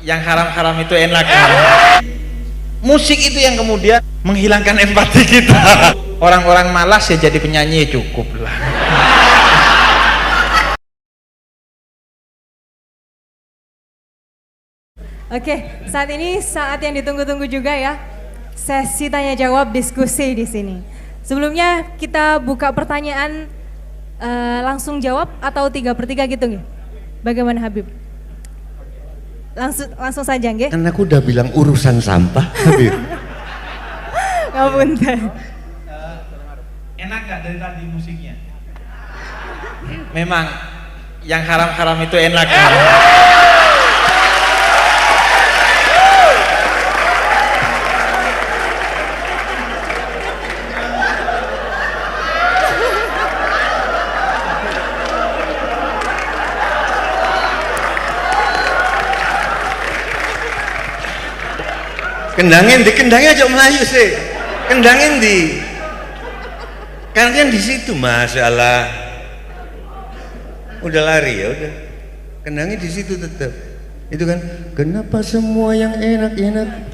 yang haram-haram itu enak. Musik itu yang kemudian menghilangkan empati kita. Orang-orang malas ya jadi penyanyi ya cukup lah. Oke, saat ini saat yang ditunggu-tunggu juga ya. Sesi tanya jawab diskusi di sini. Sebelumnya kita buka pertanyaan langsung jawab atau 3/3 gitu nih. Bagaimana Habib? Langsung saja nggih. Kan aku udah bilang urusan sampah, Habib. Ngapunten. Enak gak dari tadi musiknya? Memang yang haram-haram itu enak. Kendangin aja Melayu sih. Kendangin di. Kalian di situ masalah. Udah lari ya udah. Kendangin di situ tetap. Itu kan kenapa semua yang enak-enak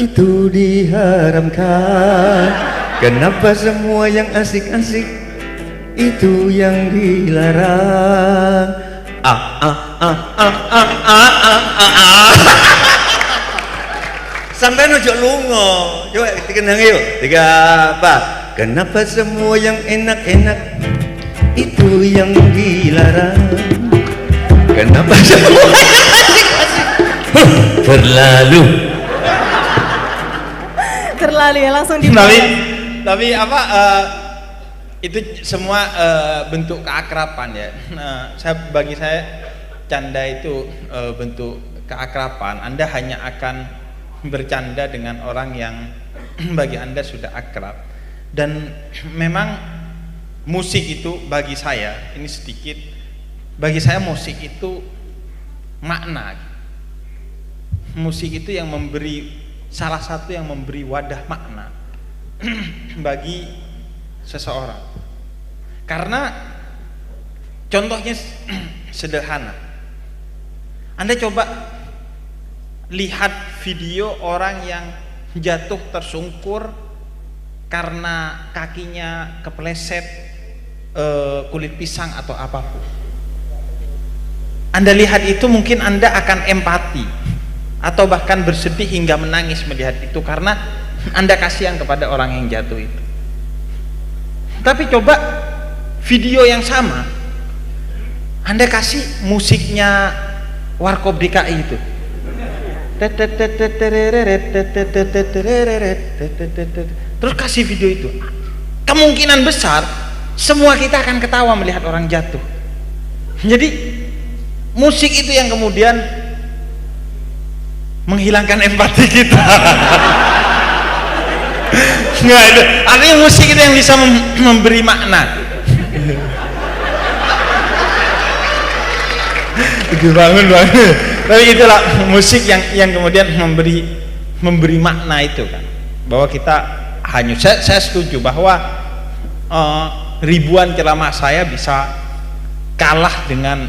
itu diharamkan? Kenapa semua yang asik-asik itu yang dilarang? Sampai ojo lungo, coba dikenang yuk. 3, 4. Kenapa semua yang enak-enak itu yang dilarang? Kenapa semua yang asik-asik berlalu? Terlalu ya langsung di. Tapi apa? Itu semua bentuk keakraban ya. Bagi saya canda itu bentuk keakraban. Anda hanya akan bercanda dengan orang yang bagi Anda sudah akrab. Dan memang musik itu bagi saya, ini sedikit, bagi saya musik itu makna. Musik itu yang memberi, salah satu yang memberi wadah makna bagi seseorang. Karena contohnya sederhana. Anda coba lihat video orang yang jatuh tersungkur karena kakinya kepleset kulit pisang atau apapun. Anda lihat itu mungkin Anda akan empati atau bahkan bersedih hingga menangis melihat itu karena Anda kasihan kepada orang yang jatuh itu. Tapi coba video yang sama Anda kasih musiknya Warkop DKI itu. Terus kasih video itu, kemungkinan besar semua kita akan ketawa melihat orang jatuh. Jadi musik itu yang kemudian menghilangkan empati kita. Nggak, itu artinya musik itu yang bisa memberi makna. Itu bangun. Tapi itulah musik yang kemudian memberi makna itu kan, bahwa kita hanya saya setuju bahwa ribuan ceramah saya bisa kalah dengan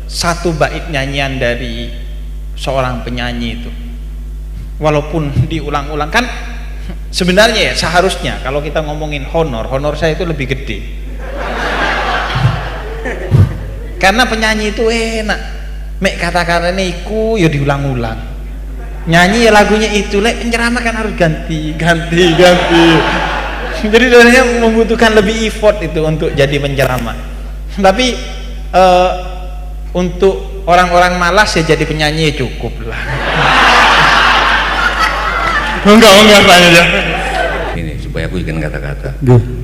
satu bait nyanyian dari seorang penyanyi itu, walaupun diulang-ulang kan. Sebenarnya ya seharusnya kalau kita ngomongin honor saya itu lebih gede karena penyanyi itu enak. Mek kata-katanya iku ya diulang-ulang, nyanyi ya lagunya itu, lek penceramah kan harus ganti. Jadi sebenarnya membutuhkan lebih effort itu untuk jadi penceramah. Tapi untuk orang-orang malas ya jadi penyanyi ya cukup lah. Enggak tanya. Ini supaya aku ikan kata-kata.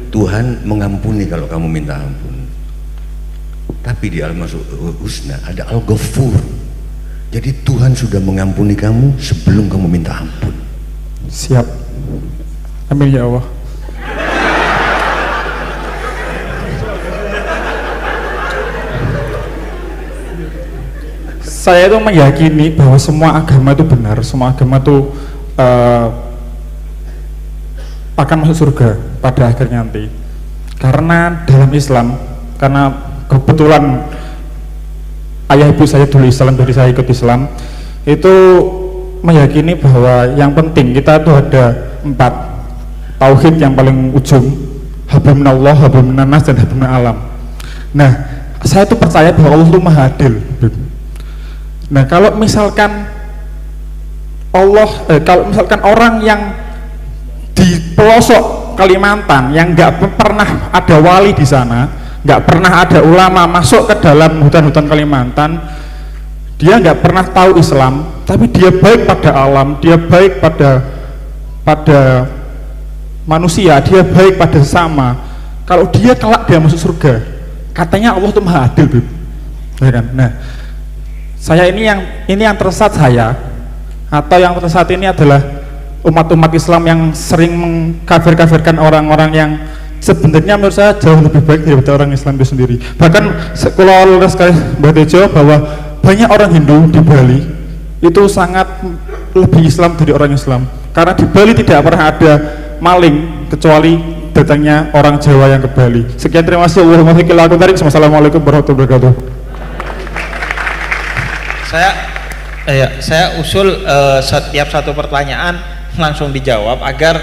Tuhan mengampuni kalau kamu minta ampun. Tapi di Al-Mas'ul Husna ada Al-Ghafur. Jadi Tuhan sudah mengampuni kamu sebelum kamu minta ampun. Siap. Amin ya Allah. Saya itu meyakini bahwa semua agama itu benar, semua agama itu akan masuk surga pada akhirnya nanti. Karena dalam Islam, karena kebetulan ayah ibu saya dulu Islam, jadi saya ikut Islam. itu meyakini bahwa yang penting kita itu ada 4 tauhid yang paling ujung, hablum minallah, hablum minannas, dan hablum alam. Nah, saya itu percaya bahwa Allah itu maha adil. Nah, kalau misalkan kalau misalkan orang yang di pelosok Kalimantan yang nggak pernah ada wali di sana, nggak pernah ada ulama masuk ke dalam hutan-hutan Kalimantan, dia nggak pernah tahu Islam, tapi dia baik pada alam, dia baik pada manusia, dia baik pada sesama. Kalau dia kelak dia masuk surga, katanya Allah itu maha adil, Bib. Ya kan? Nah, saya ini yang tersesat saya, atau yang tersesat ini adalah umat-umat Islam yang sering mengkafir-kafirkan orang-orang yang sebenarnya menurut saya jauh lebih baik daripada orang Islam itu sendiri. Bahkan kalau sekali Mbak Tejo bahwa banyak orang Hindu di Bali itu sangat lebih Islam dari orang Islam, karena di Bali tidak pernah ada maling kecuali datangnya orang Jawa yang ke Bali. Sekian, terima kasih. Wassalamualaikum warahmatullahi wabarakatuh. Saya usul setiap satu pertanyaan langsung dijawab agar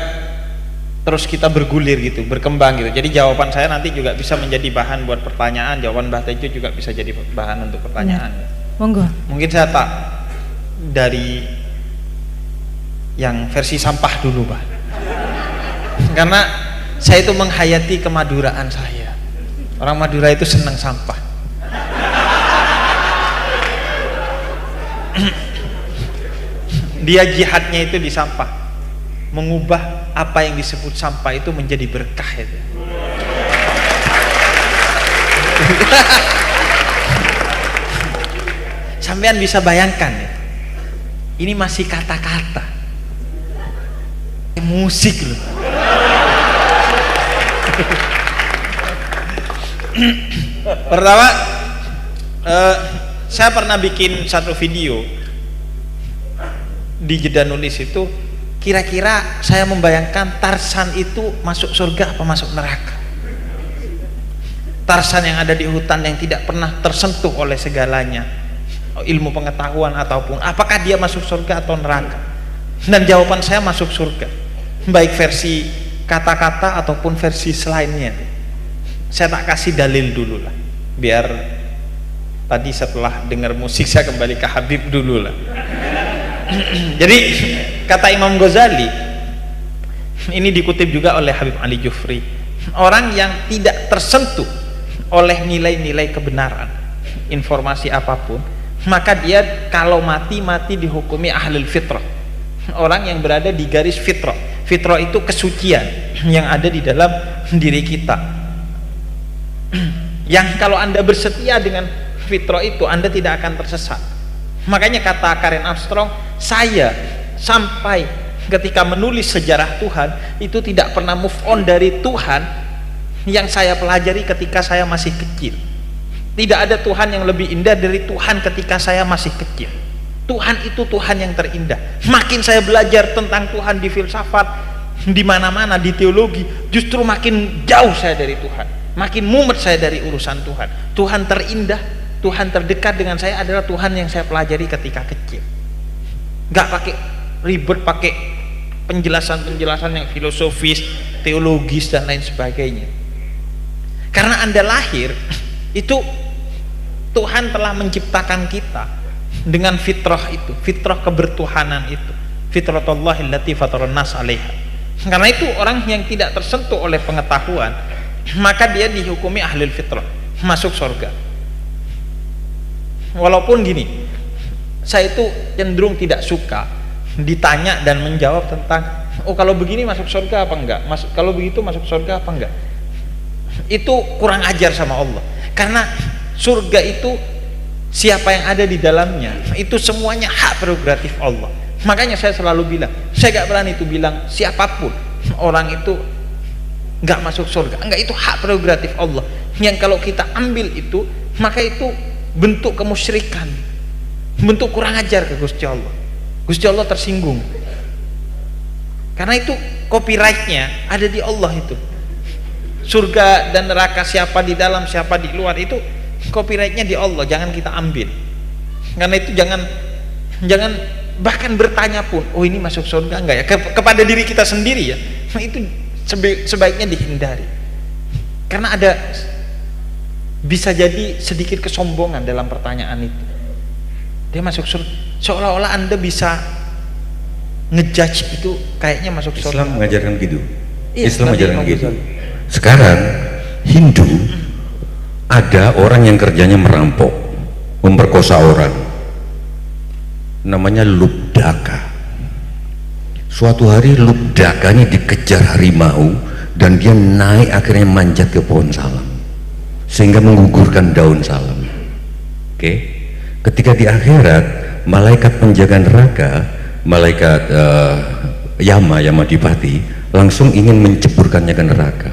terus kita bergulir gitu, berkembang gitu. Jadi jawaban saya nanti juga bisa menjadi bahan buat pertanyaan, jawaban Mbah Tejo juga bisa jadi bahan untuk pertanyaan. Ya. Monggo. Mungkin saya tak dari yang versi sampah dulu, Pak. Karena saya itu menghayati kemaduraan saya. Orang Madura itu senang sampah. Dia jihadnya itu di sampah, mengubah apa yang disebut sampah itu menjadi berkah itu. Sampean bisa bayangkan ya, ini masih kata-kata, musik loh. Pertama, saya pernah bikin satu video di jeda nulis itu, kira-kira saya membayangkan Tarsan itu masuk surga apa masuk neraka. Tarsan yang ada di hutan yang tidak pernah tersentuh oleh segalanya, ilmu pengetahuan ataupun, apakah dia masuk surga atau neraka? Dan jawaban saya masuk surga, baik versi kata-kata ataupun versi selainnya. Saya tak kasih dalil dulu lah, biar tadi setelah dengar musik saya kembali ke Habib dulu lah. Jadi kata Imam Ghazali, ini dikutip juga oleh Habib Ali Jufri, orang yang tidak tersentuh oleh nilai-nilai kebenaran, informasi apapun, maka dia kalau mati dihukumi ahlul fitrah, orang yang berada di garis fitrah. Fitrah itu kesucian yang ada di dalam diri kita, yang kalau Anda bersetia dengan fitrah itu, Anda tidak akan tersesat. Makanya kata Karen Armstrong, saya sampai ketika menulis sejarah Tuhan itu tidak pernah move on dari Tuhan yang saya pelajari ketika saya masih kecil. Tidak ada Tuhan yang lebih indah dari Tuhan ketika saya masih kecil. Tuhan itu Tuhan yang terindah. Makin saya belajar tentang Tuhan di filsafat, di mana-mana, di teologi, justru makin jauh saya dari Tuhan, makin mumet saya dari urusan Tuhan. Tuhan terindah, Tuhan terdekat dengan saya adalah Tuhan yang saya pelajari ketika kecil. Gak pakai ribet, pakai penjelasan-penjelasan yang filosofis, teologis dan lain sebagainya. Karena Anda lahir itu Tuhan telah menciptakan kita dengan fitrah itu, fitrah kebertuhanan itu, fitratullahi allati fataran nas 'alaiha. Karena itu orang yang tidak tersentuh oleh pengetahuan, maka dia dihukumi ahlul fitrah, masuk surga. Walaupun gini, saya itu cenderung tidak suka ditanya dan menjawab tentang, oh kalau begini masuk surga apa enggak, kalau begitu masuk surga apa enggak. Itu kurang ajar sama Allah, karena surga itu siapa yang ada di dalamnya itu semuanya hak prerogatif Allah. Makanya saya selalu bilang, saya gak berani itu bilang siapapun orang itu gak masuk surga, enggak, itu hak prerogatif Allah yang kalau kita ambil itu, maka itu bentuk kemusyrikan, bentuk kurang ajar ke Gusti Allah. Gusti Allah tersinggung, karena itu copyrightnya ada di Allah. Itu surga dan neraka, siapa di dalam siapa di luar, itu copyrightnya di Allah, jangan kita ambil. Karena itu jangan Jangan bahkan bertanya pun, oh ini masuk surga enggak ya, kepada diri kita sendiri ya. Nah, itu sebaiknya dihindari. Karena ada bisa jadi sedikit kesombongan dalam pertanyaan itu. Dia masuk surga, seolah-olah Anda bisa ngejudge itu kayaknya masuk surga. Islam mengajarkan gitu. Iya, Islam mengajarkan gitu. Ghazali. Sekarang Hindu ada orang yang kerjanya merampok, memperkosa orang, namanya Lubdaka. Suatu hari Lubdaka ini dikejar harimau dan dia naik akhirnya manjat ke pohon salam sehingga menggugurkan daun salam. Oke, ketika di akhirat malaikat penjaga neraka, malaikat Yamadipati langsung ingin menceburkannya ke neraka.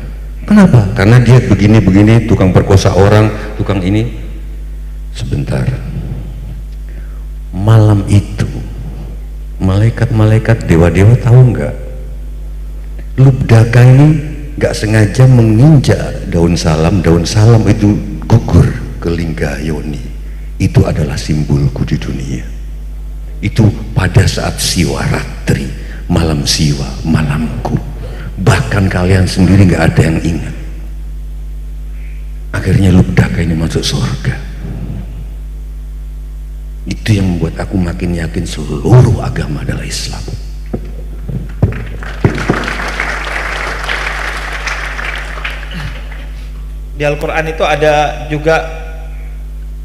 Kenapa? Karena dia begini-begini, tukang perkosa orang, tukang ini. Sebentar, malam itu malaikat-malaikat dewa-dewa tahu nggak? Lubdaka ini nggak sengaja menginjak daun salam itu gugur ke lingga yoni. Itu adalah simbolku di dunia. Itu pada saat Siwaratri, malam Siwa, malamku. Bahkan kalian sendiri nggak ada yang ingat. Akhirnya Lubdaka ini masuk surga. Itu yang membuat aku makin yakin seluruh agama adalah Islam. Di Al-Quran itu ada juga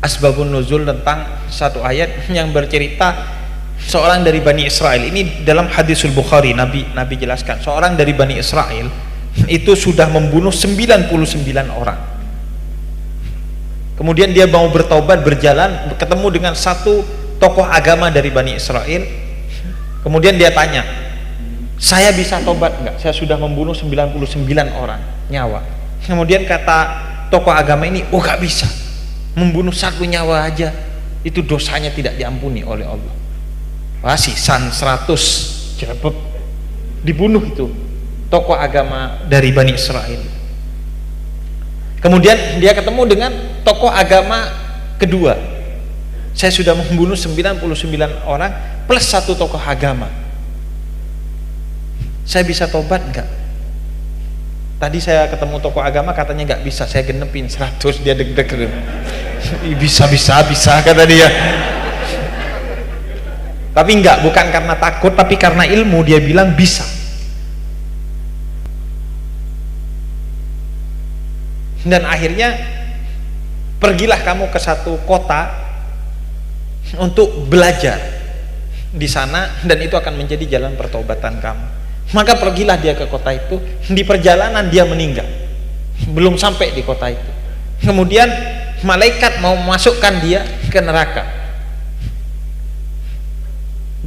asbabun nuzul tentang satu ayat yang bercerita seorang dari Bani Israel. Ini dalam hadisul Bukhari, Nabi jelaskan seorang dari Bani Israel itu sudah membunuh 99 orang. Kemudian dia mau bertobat, berjalan ketemu dengan satu tokoh agama dari Bani Israel. Kemudian dia tanya, saya bisa tobat enggak? Saya sudah membunuh 99 orang nyawa. Kemudian kata tokoh agama ini, oh gak bisa, membunuh satu nyawa aja itu dosanya tidak diampuni oleh Allah. Wah, sisan 100 jebeb dibunuh itu tokoh agama dari Bani Israel. Kemudian dia ketemu dengan tokoh agama kedua, saya sudah membunuh 99 orang plus satu tokoh agama, saya bisa tobat enggak? Tadi saya ketemu tokoh agama katanya nggak bisa, saya genepin 100, dia deg-deg. bisa kata dia. Tapi enggak, bukan karena takut, tapi karena ilmu. Dia bilang bisa. Dan akhirnya pergilah kamu ke satu kota untuk belajar di sana, dan itu akan menjadi jalan pertobatan kamu. Maka pergilah dia ke kota itu. Di perjalanan dia meninggal, belum sampai di kota itu. Kemudian malaikat mau memasukkan dia ke neraka,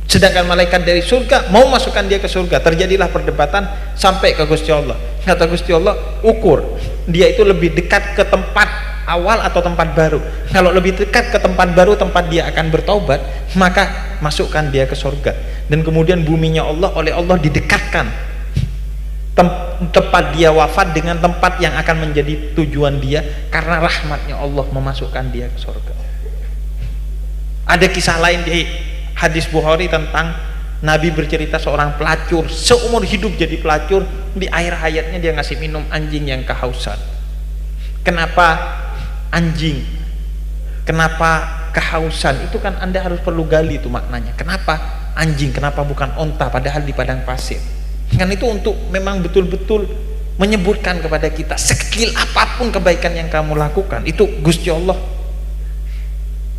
sedangkan malaikat dari surga mau masukkan dia ke surga. Terjadilah perdebatan sampai ke Gusti Allah. Kata Gusti Allah, ukur dia itu lebih dekat ke tempat awal atau tempat baru. Kalau lebih dekat ke tempat baru, tempat dia akan bertaubat, maka masukkan dia ke surga. Dan kemudian buminya Allah oleh Allah didekatkan tempat dia wafat dengan tempat yang akan menjadi tujuan dia, karena rahmatnya Allah memasukkan dia ke surga. Ada kisah lain di hadis Bukhari tentang Nabi bercerita seorang pelacur seumur hidup jadi pelacur, di akhir hayatnya dia ngasih minum anjing yang kehausan. Kenapa anjing? Kenapa kehausan? Itu kan Anda harus perlu gali itu maknanya. Kenapa anjing? Kenapa bukan onta padahal di padang pasir? Kan itu untuk memang betul-betul menyebutkan kepada kita, sekecil apapun kebaikan yang kamu lakukan, itu Gusti Allah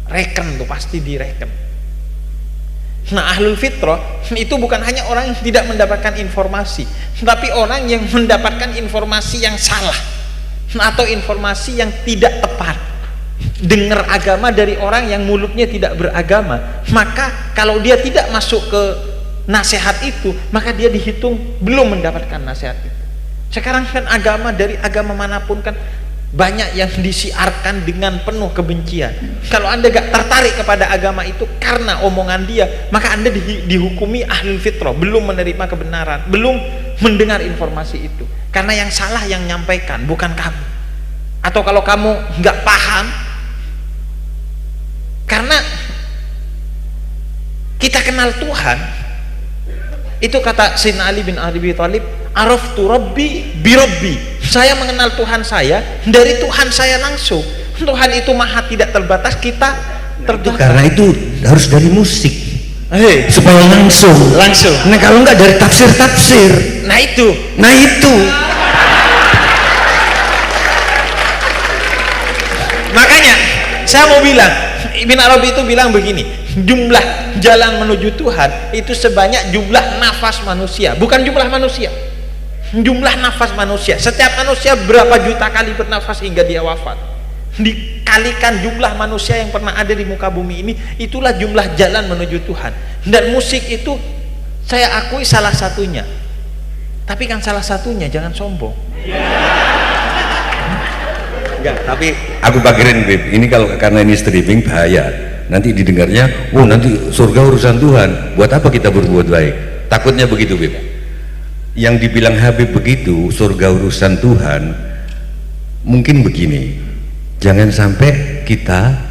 reken tuh, pasti direken. Nah, ahlul fitrah itu bukan hanya orang yang tidak mendapatkan informasi, tapi orang yang mendapatkan informasi yang salah atau informasi yang tidak tepat. Dengar agama dari orang yang mulutnya tidak beragama, maka kalau dia tidak masuk ke nasihat itu, maka dia dihitung belum mendapatkan nasihat itu. Sekarang kan agama dari agama manapun kan banyak yang disiarkan dengan penuh kebencian. Kalau Anda gak tertarik kepada agama itu karena omongan dia, maka Anda dihukumi ahlul fitrah, belum menerima kebenaran, belum mendengar informasi itu. Karena yang salah yang nyampaikan, bukan kamu. Atau kalau kamu gak paham, karena kita kenal Tuhan, itu kata Sayyidina Ali bin Abi Thalib, araftu rabbi bi rabbi, saya mengenal Tuhan saya dari Tuhan saya langsung. Tuhan itu maha tidak terbatas, kita terbatas. Karena itu harus dari musik, supaya langsung. Nah kalau nggak dari tafsir. Nah itu makanya saya mau bilang, Ibn Arabi itu bilang begini, jumlah jalan menuju Tuhan itu sebanyak jumlah nafas manusia, bukan jumlah manusia, jumlah nafas manusia. Setiap manusia berapa juta kali bernafas hingga dia wafat, dikalikan jumlah manusia yang pernah ada di muka bumi ini, itulah jumlah jalan menuju Tuhan. Dan musik itu saya akui salah satunya, tapi kan salah satunya, jangan sombong. Enggak, tapi aku pakirin Bib, ini kalau karena ini streaming bahaya, nanti didengarnya, nanti surga urusan Tuhan, buat apa kita berbuat baik? Takutnya begitu Bib. Yang dibilang Habib begitu, surga urusan Tuhan, mungkin begini, jangan sampai kita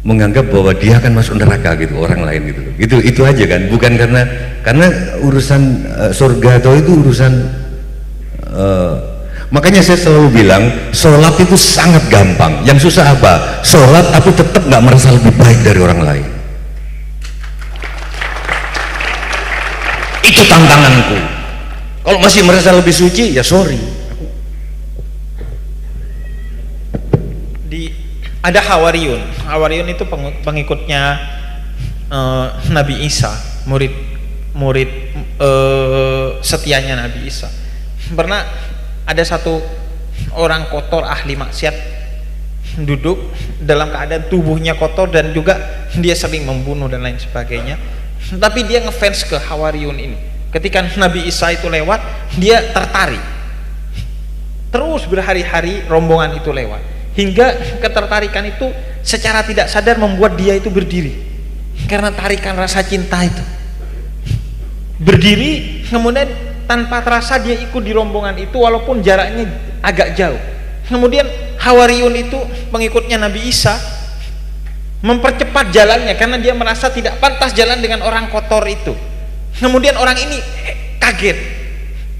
menganggap bahwa dia akan masuk neraka gitu, orang lain gitu. Itu aja kan, bukan karena urusan surga atau itu urusan makanya saya selalu bilang sholat itu sangat gampang, yang susah apa? Sholat tapi tetap nggak merasa lebih baik dari orang lain. Itu tantanganku. Kalau masih merasa lebih suci, ya sorry. Ada Hawariyun itu pengikutnya Nabi Isa, murid setianya Nabi Isa. Pernah ada satu orang kotor ahli maksiat duduk dalam keadaan tubuhnya kotor dan juga dia sering membunuh dan lain sebagainya, tapi dia ngefans ke Hawariyun ini. Ketika Nabi Isa itu lewat, dia tertarik, terus berhari-hari rombongan itu lewat, hingga ketertarikan itu secara tidak sadar membuat dia itu berdiri karena tarikan rasa cinta itu. Berdiri, kemudian tanpa terasa dia ikut di rombongan itu walaupun jaraknya agak jauh. Kemudian Hawariyun itu pengikutnya Nabi Isa mempercepat jalannya karena dia merasa tidak pantas jalan dengan orang kotor itu. Kemudian orang ini kaget,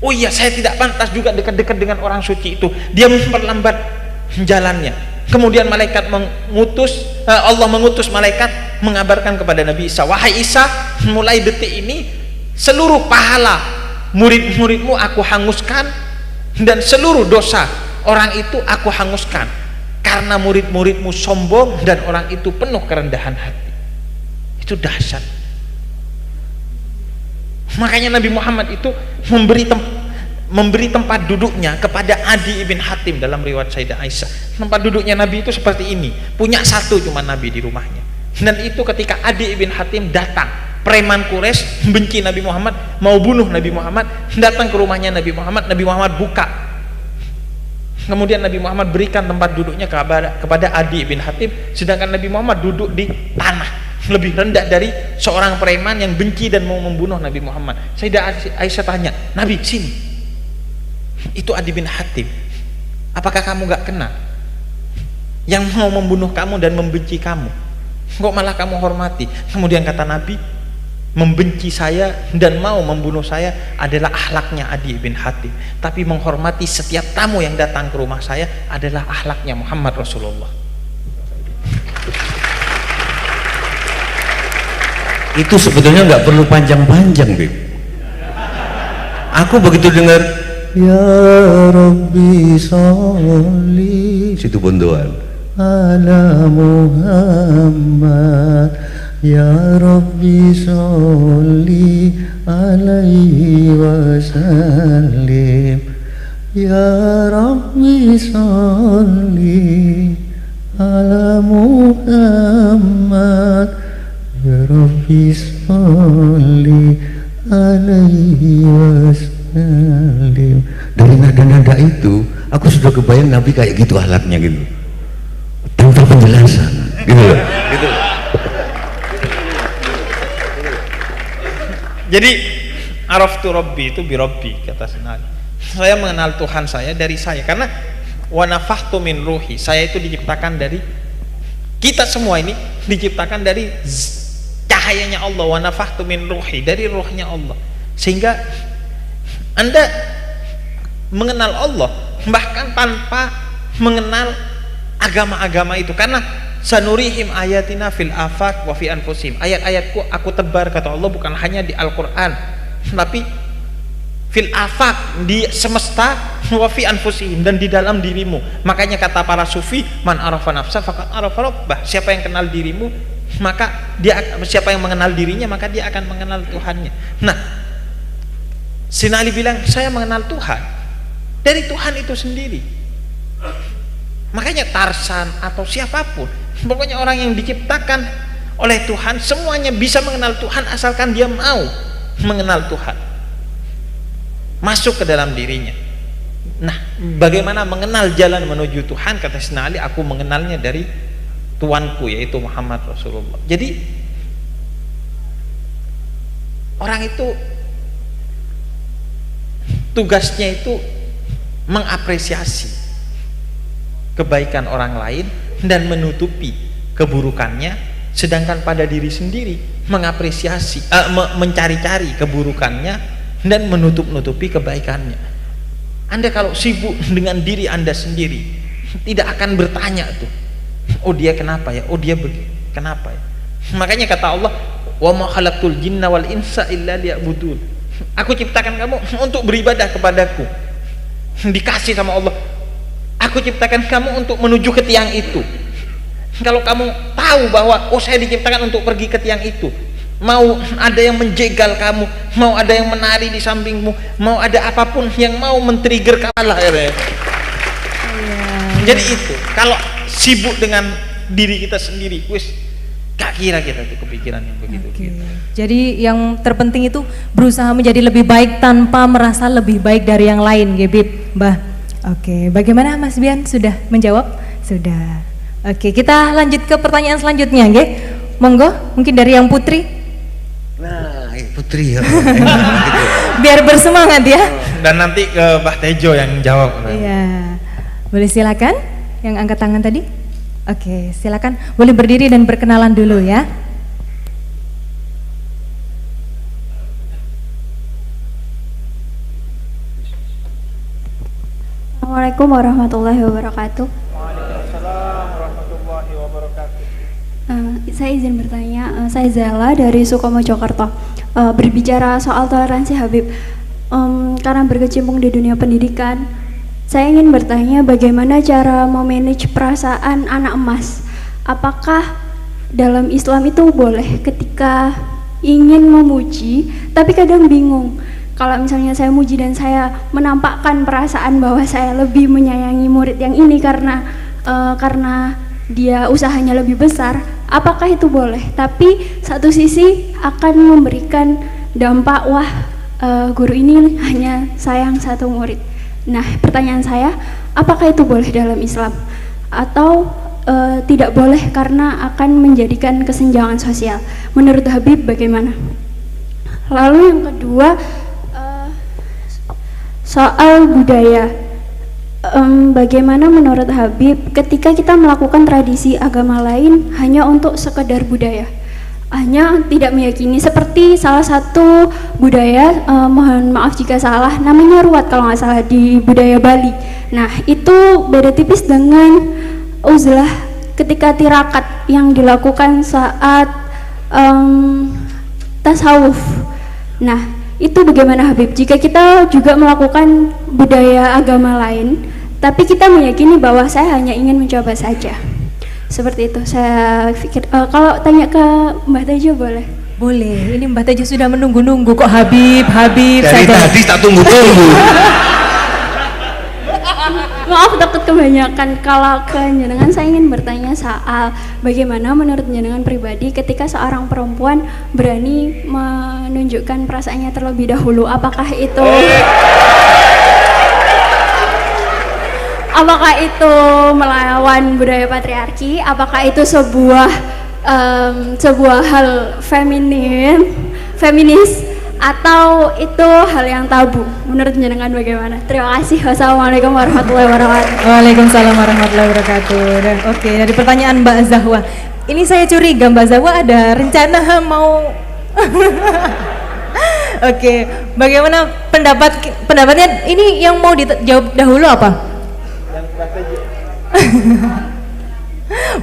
oh iya saya tidak pantas juga dekat-dekat dengan orang suci itu. Dia memperlambat jalannya. Kemudian Allah mengutus malaikat mengabarkan kepada Nabi Isa, wahai Isa, mulai detik ini seluruh pahala murid-muridmu aku hanguskan dan seluruh dosa orang itu aku hanguskan karena murid-muridmu sombong dan orang itu penuh kerendahan hati. Itu dahsyat. Makanya Nabi Muhammad itu memberi tempat duduknya kepada Adi ibn Hatim dalam riwayat Sayyidah Aisyah. Tempat duduknya Nabi itu seperti ini, punya satu cuma Nabi di rumahnya. Dan itu ketika Adi ibn Hatim datang, preman Quraisy benci Nabi Muhammad, mau bunuh Nabi Muhammad, datang ke rumahnya Nabi Muhammad buka. Kemudian Nabi Muhammad berikan tempat duduknya kepada Adi bin Hatim, sedangkan Nabi Muhammad duduk di tanah lebih rendah dari seorang preman yang benci dan mau membunuh Nabi Muhammad. Sayyidah Aisyah tanya, Nabi sini, itu Adi bin Hatim, apakah kamu gak kenal yang mau membunuh kamu dan membenci kamu, kok malah kamu hormati? Kemudian kata Nabi, membenci saya dan mau membunuh saya adalah akhlaknya Adi bin Hatim, tapi menghormati setiap tamu yang datang ke rumah saya adalah akhlaknya Muhammad Rasulullah. Itu sebetulnya nggak perlu panjang-panjang, Bib. Aku begitu dengar ya Rabbi sholli, situ bondoan, ala Muhammad, ya Rabbi sholli alaihi wasallim, ya Rabbi sholli ala Muhammad, ya Rabbi sholli alaihi wasallim. Dari nada-nada itu aku sudah kebayang Nabi kayak gitu akhlaknya gitu, tanpa penjelasan gitu loh. Gitu. Jadi araftu rabbi itu bi rabbi, kata Senali. Saya mengenal Tuhan saya dari saya, karena wa nafakhtu min ruhi, saya itu diciptakan dari, kita semua ini diciptakan dari cahayanya Allah, wa nafakhtu min ruhi, dari ruhnya Allah, sehingga Anda mengenal Allah bahkan tanpa mengenal agama-agama itu. Karena sanurihim ayatina fil afaq wa fi anfusihim, ayat-ayatku aku tebar, kata Allah, bukan hanya di Al-Quran tapi fil afaq, di semesta, wa fi anfusihim, dan di dalam dirimu. Makanya kata para sufi, man arafa nafsa faqad arafa rabbah, siapa yang kenal dirimu maka siapa yang mengenal dirinya maka dia akan mengenal Tuhannya. Nah, Sayyidina Ali bilang, saya mengenal Tuhan dari Tuhan itu sendiri. Makanya Tarsan atau siapapun, pokoknya orang yang diciptakan oleh Tuhan, semuanya bisa mengenal Tuhan asalkan dia mau mengenal Tuhan, masuk ke dalam dirinya. Nah, bagaimana mengenal jalan menuju Tuhan? Kata Sayyidina Ali, aku mengenalnya dari Tuanku, yaitu Muhammad Rasulullah. Jadi orang itu tugasnya itu mengapresiasi kebaikan orang lain dan menutupi keburukannya, sedangkan pada diri sendiri mengapresiasi, mencari-cari keburukannya dan menutup-nutupi kebaikannya. Anda kalau sibuk dengan diri Anda sendiri, tidak akan bertanya tuh, oh dia kenapa ya, oh dia kenapa ya. Makanya kata Allah, wa ma khalaqtul jinna wal insa illa liya'budun, aku ciptakan kamu untuk beribadah kepadaku. Dikasih sama Allah, aku ciptakan kamu untuk menuju ke tiang itu. Kalau kamu tahu bahwa oh saya diciptakan untuk pergi ke tiang itu, mau ada yang menjegal kamu, mau ada yang menari di sampingmu, mau ada apapun yang mau men-trigger kalah ya. Jadi itu, kalau sibuk dengan diri kita sendiri, wis gak kira kita tuh kepikiran yang begitu. Gitu. Jadi yang terpenting itu berusaha menjadi lebih baik tanpa merasa lebih baik dari yang lain, Gebib, Mbah. Oke, bagaimana Mas Bian, sudah menjawab? Sudah. Oke, kita lanjut ke pertanyaan selanjutnya, nggih. Monggo, mungkin dari yang Putri. Nah, Putri ya. Biar bersemangat ya. Dan nanti ke Mbah Tejo yang jawab. Iya. Boleh silakan yang angkat tangan tadi? Oke, silakan. Boleh berdiri dan berkenalan dulu ya. Assalamualaikum warahmatullahi wabarakatuh. Waalaikumsalam warahmatullahi wabarakatuh. Saya izin bertanya, saya Zala dari Sukomojokerto. Berbicara soal toleransi Habib, karena berkecimpung di dunia pendidikan, saya ingin bertanya bagaimana cara memanage perasaan anak emas. Apakah dalam Islam itu boleh ketika ingin memuji tapi kadang bingung, kalau misalnya saya muji dan saya menampakkan perasaan bahwa saya lebih menyayangi murid yang ini karena dia usahanya lebih besar, apakah itu boleh? Tapi satu sisi akan memberikan dampak, wah guru ini hanya sayang satu murid. Nah, pertanyaan saya, apakah itu boleh dalam Islam atau tidak boleh karena akan menjadikan kesenjangan sosial? Menurut Habib bagaimana? Lalu yang kedua, soal budaya, bagaimana menurut Habib ketika kita melakukan tradisi agama lain hanya untuk sekedar budaya, hanya tidak meyakini, seperti salah satu budaya, mohon maaf jika salah, namanya ruat kalau nggak salah, di budaya Bali. Nah, itu beda tipis dengan uzlah ketika tirakat yang dilakukan saat tasawuf. Nah, itu bagaimana Habib jika kita juga melakukan budaya agama lain tapi kita meyakini bahwa saya hanya ingin mencoba saja, seperti itu. Saya pikir kalau tanya ke Mbah Tejo boleh? Boleh, ini Mbah Tejo sudah menunggu-nunggu kok. Habib Dari tadi tak tunggu-tunggu. Maaf takut kebanyakan. Kalau ke jenengan saya ingin bertanya soal bagaimana menurut jenengan pribadi ketika seorang perempuan berani menunjukkan perasaannya terlebih dahulu, apakah itu melawan budaya patriarki, apakah itu sebuah hal feminis atau itu hal yang tabu? Menurut jenengan bagaimana? Terima kasih. Wassalamualaikum warahmatullahi wabarakatuh. Waalaikumsalam warahmatullahi wabarakatuh. Dan oke, dari pertanyaan Mbak Zahwa, ini saya curiga Mbak Zawa ada rencana mau Oke, bagaimana pendapatnya ini yang mau dijawab dahulu apa?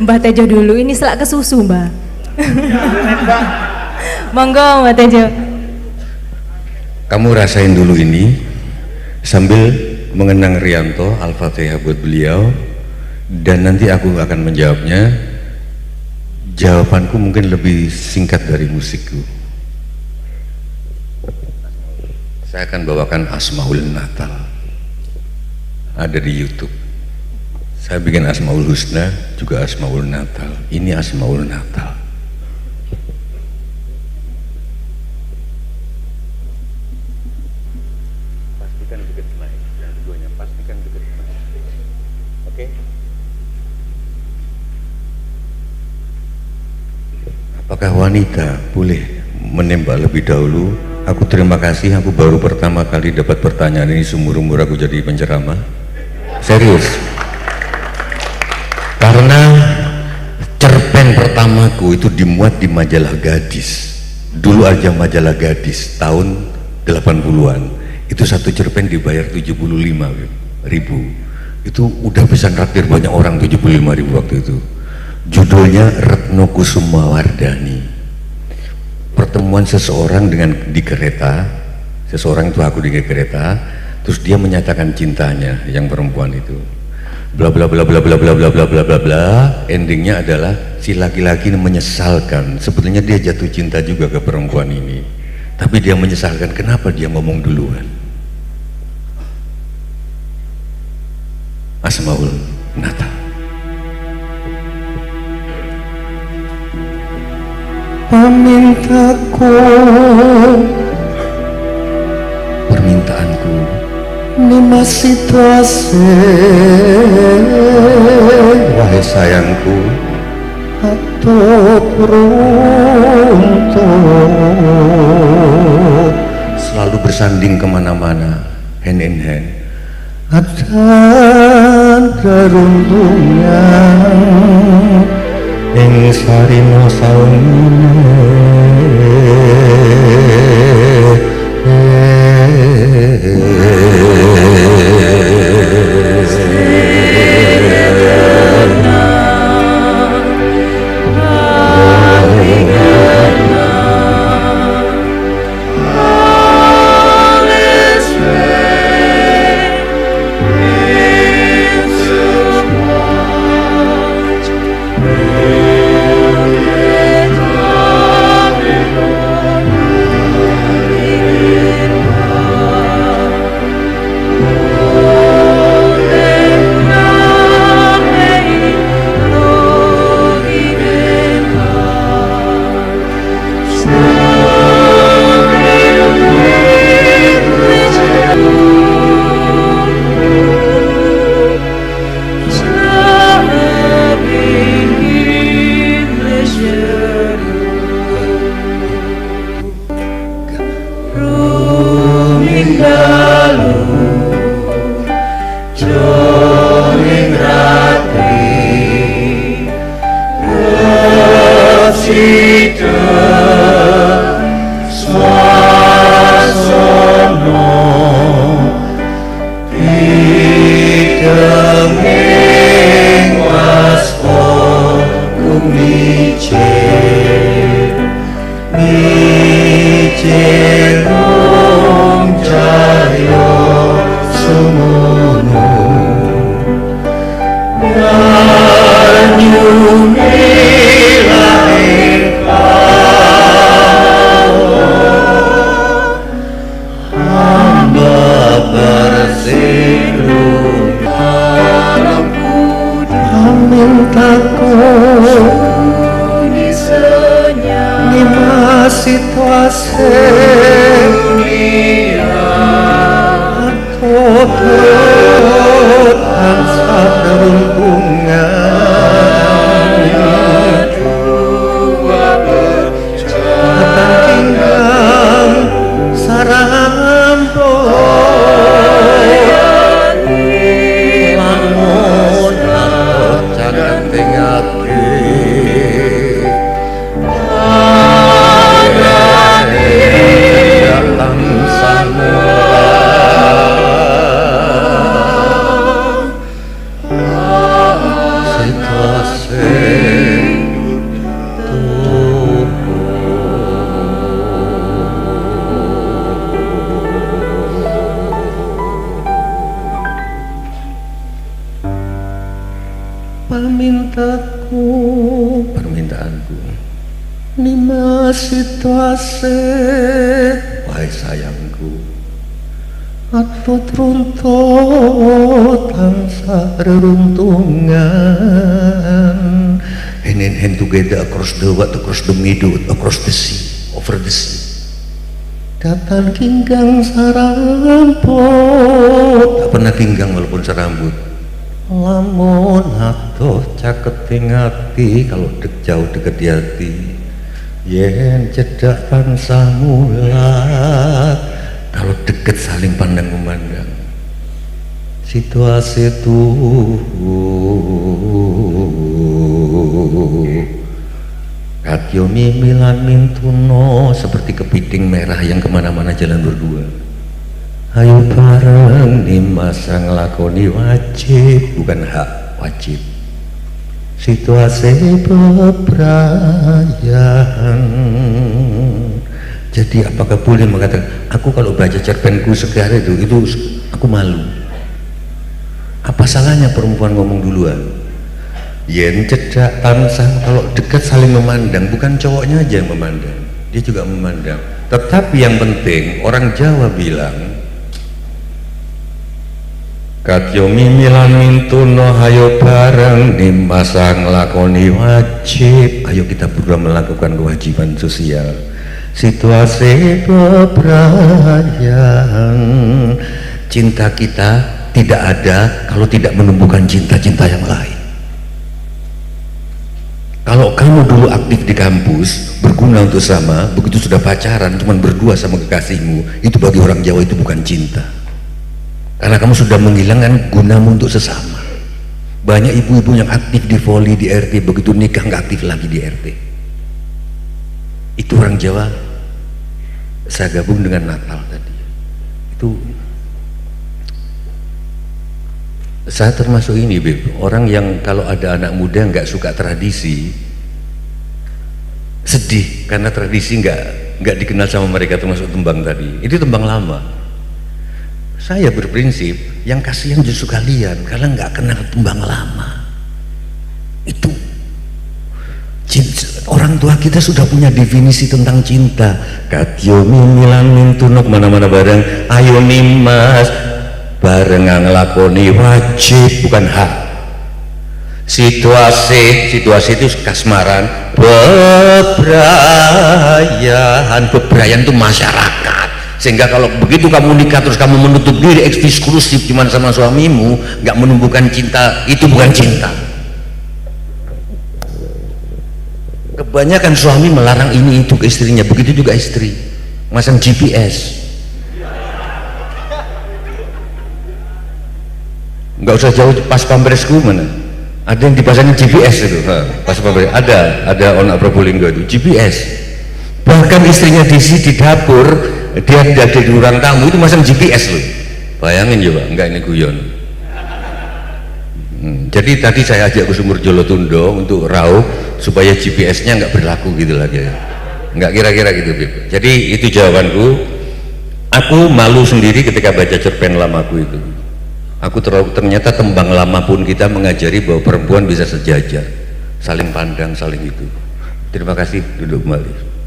Mbak Tejo dulu, ini selak ke susu Mbak. Monggo Mbak Tejo. Kamu rasain dulu ini sambil mengenang Rianto, Al-Fatihah buat beliau, dan nanti aku akan menjawabnya. Jawabanku mungkin lebih singkat dari musikku. Saya akan bawakan Asmaul Natal, ada di YouTube. Saya bikin Asmaul Husna juga Asmaul Natal. Ini Asmaul Natal. Pastikan deket naik, yang keduanya pastikan deket naik. Oke? Apakah wanita boleh menembak lebih dahulu? Aku terima kasih, aku baru pertama kali dapat pertanyaan ini seumur-umur aku jadi penceramah. Serius. Karena cerpen pertamaku itu dimuat di majalah Gadis. Dulu aja majalah Gadis tahun 80-an. Itu satu cerpen dibayar 75.000. Itu udah bisa nraktir banyak orang, 75.000 waktu itu. Judulnya Retno Kusuma Wardani. Pertemuan seseorang di kereta, seseorang itu aku di kereta, terus dia menyatakan cintanya yang perempuan itu. Bla bla bla bla bla bla bla bla bla bla bla. Endingnya adalah si laki-laki menyesalkan. Sebetulnya dia jatuh cinta juga ke perempuan ini, tapi dia menyesalkan kenapa dia ngomong duluan. Asmaul Natal. Pamintaku, permintaanku, lima situasi, wahai sayangku, atau beruntung, selalu bersanding kemana-mana, hand in hand. Ada daruntungnya ing sarino saune situasi wahai sayangku atau runtut tansah reruntungan hand in hand together across the what, across the meadow, across the sea, over the sea. Datang kinggang sarambut, tak pernah kinggang walaupun serambut. Lamun atuh caketing hati, kalau jauh deket di hati. Yen cedak tansah mulat, kalau deket saling pandang memandang. Situasi itu Katyo mimilan mintuno seperti kepiting merah yang kemana-mana jalan berdua. Ayo bareng nih masa ngelakoni wajib, bukan hak, wajib. Situasi bebrayan. Jadi apakah boleh mengatakan aku kalau baca cerpenku sekarang itu aku malu? Apa salahnya perempuan ngomong duluan? Yen cedak tansah, kalau dekat saling memandang, bukan cowoknya aja yang memandang, dia juga memandang. Tetapi yang penting orang Jawa bilang katyo mimilan mintuno hayo bareng nih masa ngelakoni wajib. Ayo kita berdua melakukan kewajiban sosial. Situasi bebrayan. Cinta kita tidak ada kalau tidak menumbuhkan cinta-cinta yang lain. Kalau kamu dulu aktif di kampus, berguna untuk sama, begitu sudah pacaran, cuman berdua sama kekasihmu, itu bagi orang Jawa itu bukan cinta. Karena kamu sudah menghilangkan gunamu untuk sesama. Banyak ibu-ibu yang aktif di voli, di RT, begitu nikah nggak aktif lagi di RT. Itu orang Jawa. Saya gabung dengan Natal tadi. Itu saya termasuk ini, Beb, orang yang kalau ada anak muda nggak suka tradisi, sedih karena tradisi nggak dikenal sama mereka, termasuk tembang tadi. Itu tembang lama. Saya berprinsip yang kasihan justru kalian karena nggak kenal tembang lama. Itu orang tua kita sudah punya definisi tentang cinta. Katyo mimilan mintunok mana-mana bareng, ayo nimas bareng ngelakoni wajib, bukan hak. Situasi itu kasmaran, bebrayan itu masyarakat. Sehingga kalau begitu kamu nikah terus kamu menutup diri eksklusif cuman sama suamimu, nggak menumbuhkan cinta, itu bukan cinta. Kebanyakan suami melarang ini itu ke istrinya, begitu juga istri masang GPS. Nggak usah jauh, pas pampersku mana ada yang dipasangin GPS itu, pas pampers ada anak Probolinggo itu GPS. Bahkan istrinya di dapur, dia ada di ruang tamu itu masang GPS loh. Bayangin coba, enggak ini guyon. Jadi tadi saya ajak ke Sumur Jolotundo untuk rauh supaya GPS-nya nggak berlaku gitu lagi, nggak kira-kira gitu, Bib. Jadi itu jawabanku. Aku malu sendiri ketika baca cerpen lamaku itu. Aku ternyata tembang lama pun kita mengajari bahwa perempuan bisa sejajar, saling pandang, saling itu. Terima kasih, duduk kembali.